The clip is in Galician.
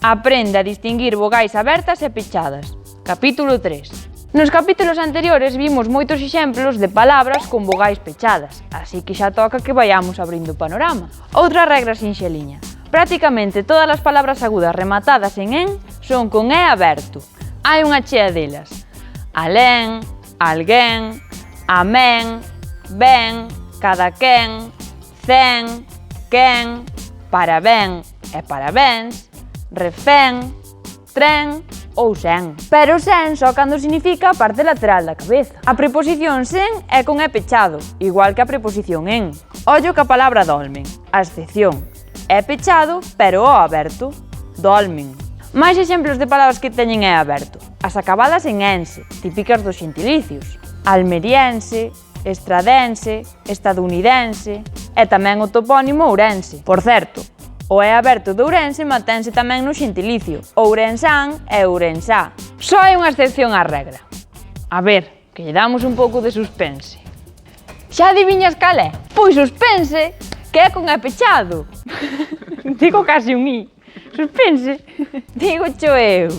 Aprende a distinguir vogais abertas e pechadas. Capítulo 3. Nos capítulos anteriores vimos moitos exemplos de palabras con vogais pechadas, así que xa toca que vayamos abrindo o panorama. Outra regra sinxeliña. Prácticamente todas as palabras agudas rematadas en en son con e aberto. Hai unha chea delas. Alén, alguén, amén, ben, cadaquén, cen, quen, parabén e parabéns, refén, tren ou sen. Pero sen só cando significa a parte lateral da cabeza. A preposición sen é con e pechado, igual que a preposición en. Ollo que a palabra dolmen, a excepción. É pechado, pero o aberto, dolmen. Máis exemplos de palabras que teñen e aberto. As acabadas en ense, típicas dos xentilicios. Almeriense, estradense, estadounidense e tamén o topónimo ourense. Por certo, o é aberto de Ourense mantense tamén no xentilicio. Ourensán e ourensá. Só hai unha excepción á regra. A ver, que lle damos un pouco de suspense. Xa adiviñas cal é? Pois suspense, que é con e pechado. Digo casi un i. Suspense. Digo cho eu.